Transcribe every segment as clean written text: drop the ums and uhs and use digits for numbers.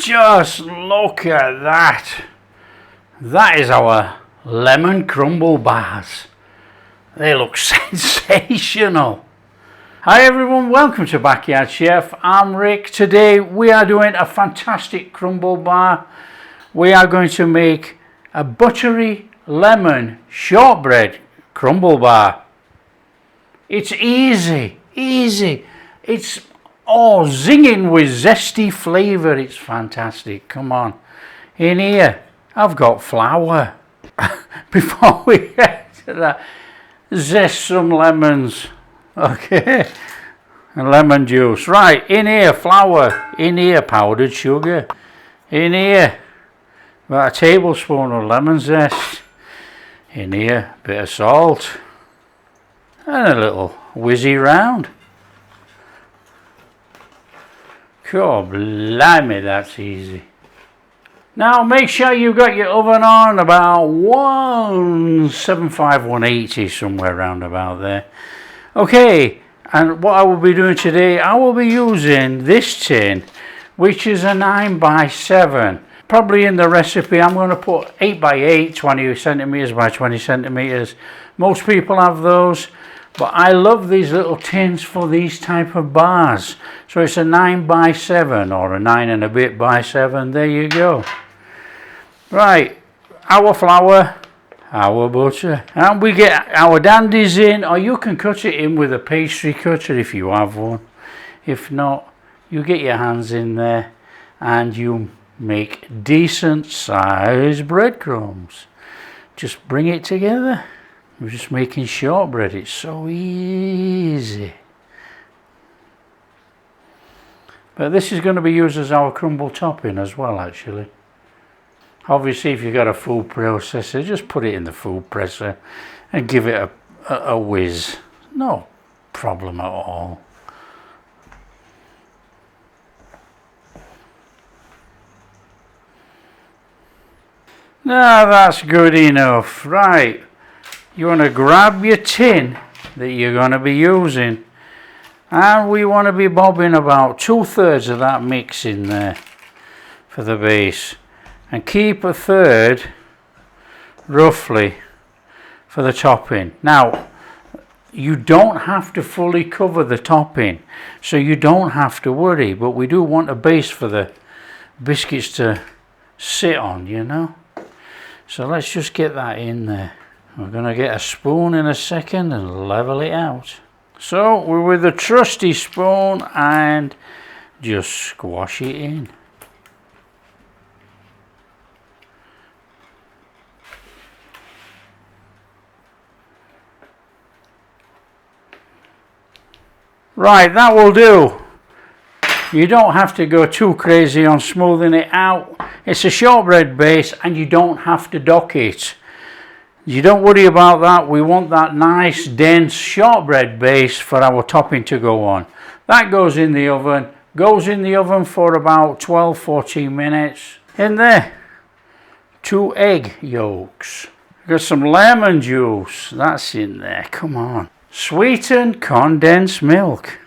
Just look at that. That is our lemon crumble bars. They look sensational. Hi everyone, welcome to Backyard Chef. I'm Rick. Today we are doing a fantastic crumble bar. We are going to make a buttery lemon shortbread crumble bar. It's easy. It's all zinging with zesty flavour. It's fantastic. Come on. In here, I've got flour. Before we get to that, zest some lemons. Okay. And lemon juice. Right, in here, flour. In here, powdered sugar. In here, about a tablespoon of lemon zest. In here, a bit of salt. And a little whizzy round. God blimey, that's easy. Now make sure you've got your oven on about 175, 180, somewhere around about there. Okay, and what I will be doing today, I will be using this tin, which is a 9x7. Probably in the recipe I'm going to put 8x8, 20 centimeters by 20 centimeters. Most people have those. But I love these little tins for these type of bars. So it's a 9x7 or a 9 and a bit by 7. There you go. Right, our flour, our butter, and we get our dandies in, or you can cut it in with a pastry cutter if you have one. If not, you get your hands in there and you make decent sized breadcrumbs. Just bring it together. We're just making shortbread. It's so easy. But this is going to be used as our crumble topping as well, actually. Obviously, if you've got a food processor, just put it in the food presser and give it a whiz. No problem at all. Now that's good enough. Right. You want to grab your tin that you're going to be using, and we want to be bobbing about 2/3 of that mix in there for the base, and keep 1/3 roughly for the topping. Now you don't have to fully cover the topping, so you don't have to worry, but we do want a base for the biscuits to sit on, you know. So let's just get that in there. We're going to get a spoon in a second and level it out. So we're with a trusty spoon and just squash it in. Right, that will do. You don't have to go too crazy on smoothing it out. It's a shortbread base and you don't have to dock it. You don't worry about that. We want that nice dense shortbread base for our topping to go on. That goes in the oven. Goes in the oven for about 12-14 minutes. In there, 2 egg yolks. Got some lemon juice. That's in there. Come on. Sweetened condensed milk.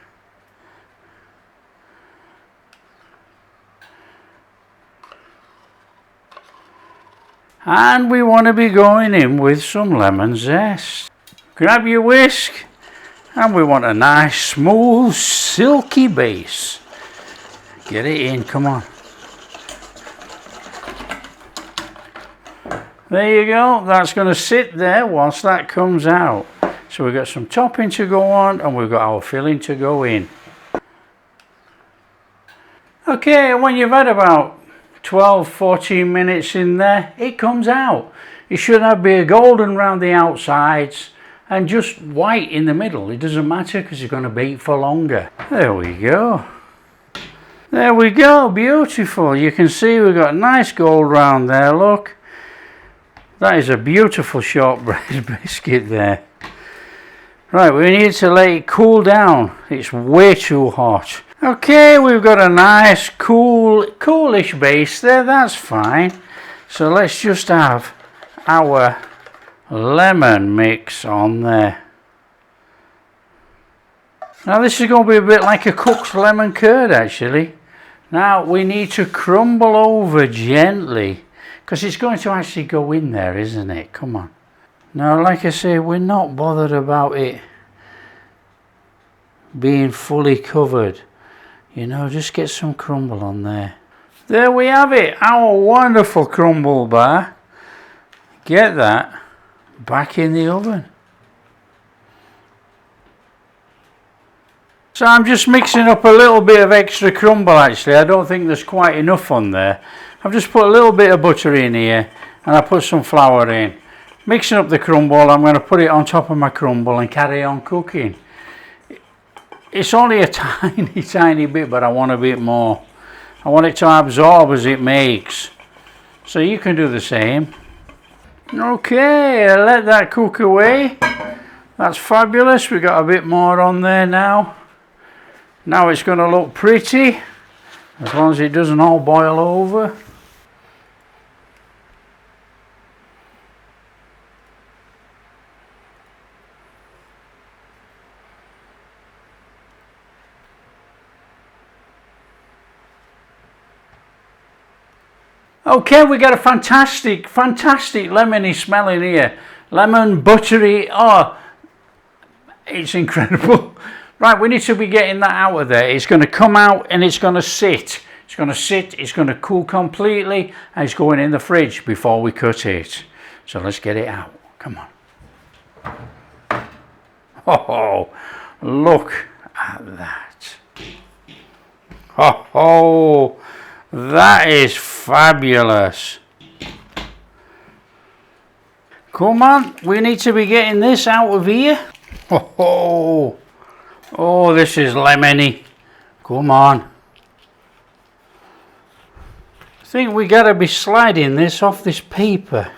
And we want to be going in with some lemon zest. Grab your whisk, and we want a nice smooth silky base. Get it in, come on. There you go, that's going to sit there whilst that comes out. So we've got some topping to go on and we've got our filling to go in. Okay, when you've had about 12-14 minutes in there, it comes out. It should be a golden round the outsides and just white in the middle. It doesn't matter because it's going to bake for longer. There we go. There we go, beautiful. You can see we've got a nice gold round there, look. That is a beautiful shortbread biscuit there. Right, we need to let it cool down. It's way too hot. Okay, we've got a nice coolish base there, that's fine. So let's just have our lemon mix on there. Now this is going to be a bit like a cooked lemon curd actually. Now we need to crumble over gently, because it's going to actually go in there, isn't it? Come on. Now, like I say, we're not bothered about it being fully covered. You know, just get some crumble on there. There we have it, our wonderful crumble bar. Get that back in the oven. So I'm just mixing up a little bit of extra crumble actually. I don't think there's quite enough on there. I've just put a little bit of buttery in here and I put some flour in. Mixing up the crumble, I'm going to put it on top of my crumble and carry on cooking. It's only a tiny bit, but I want a bit more. I want it to absorb as it makes. So you can do the same. Okay, let that cook away. That's fabulous. We got a bit more on there now. Now it's going to look pretty, as long as it doesn't all boil over. Okay, we got a fantastic lemony smell in here. Lemon, buttery, oh, it's incredible. Right, we need to be getting that out of there. It's going to come out and it's going to sit. It's going to sit, it's going to cool completely, and it's going in the fridge before we cut it. So let's get it out. Come on. Oh, look at that. Oh, that is fabulous. Come on, we need to be getting this out of here. Oh, this is lemony. Come on. I think we gotta be sliding this off this paper.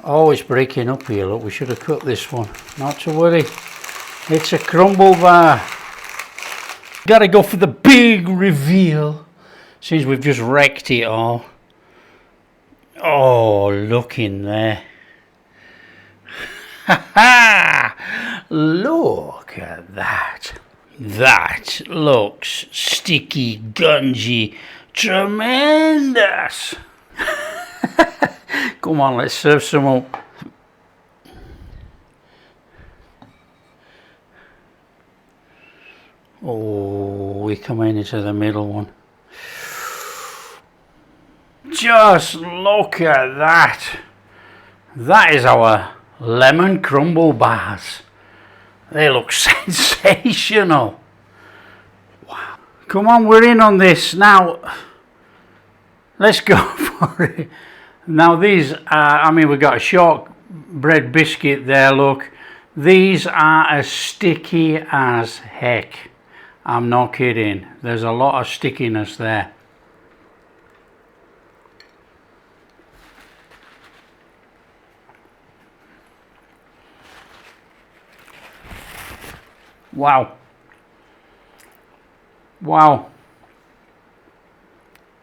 Oh, it's breaking up here. Look, we should have cut this one. Not to worry. It's a crumble bar. Gotta go for the big reveal. Since we've just wrecked it all. Oh, look in there. Ha ha! Look at that. That looks sticky, gungy, tremendous. Come on, let's serve some up. Oh, we're coming into the middle one. Just look at that. That is our lemon crumble bars. They look sensational. Wow. Come on, we're in on this. Now, let's go for it. Now these are, I mean, we've got a shortbread biscuit there, look. These are as sticky as heck. I'm not kidding. There's a lot of stickiness there. Wow. Wow.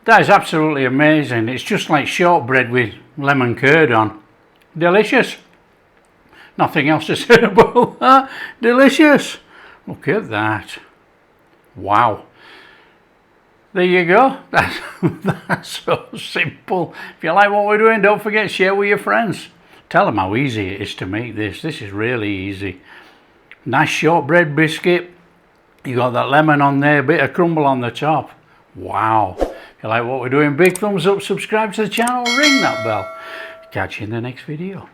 That is absolutely amazing. It's just like shortbread with lemon curd on. Delicious. Nothing else to say about that. Delicious. Look at that. Wow. There you go. That's so simple. If you like what we're doing, don't forget to share with your friends. Tell them how easy it is to make this. This is really easy. Nice shortbread biscuit. You got that lemon on there, a bit of crumble on the top. Wow. If you like what we're doing, big thumbs up, subscribe to the channel, ring that bell. Catch you in the next video.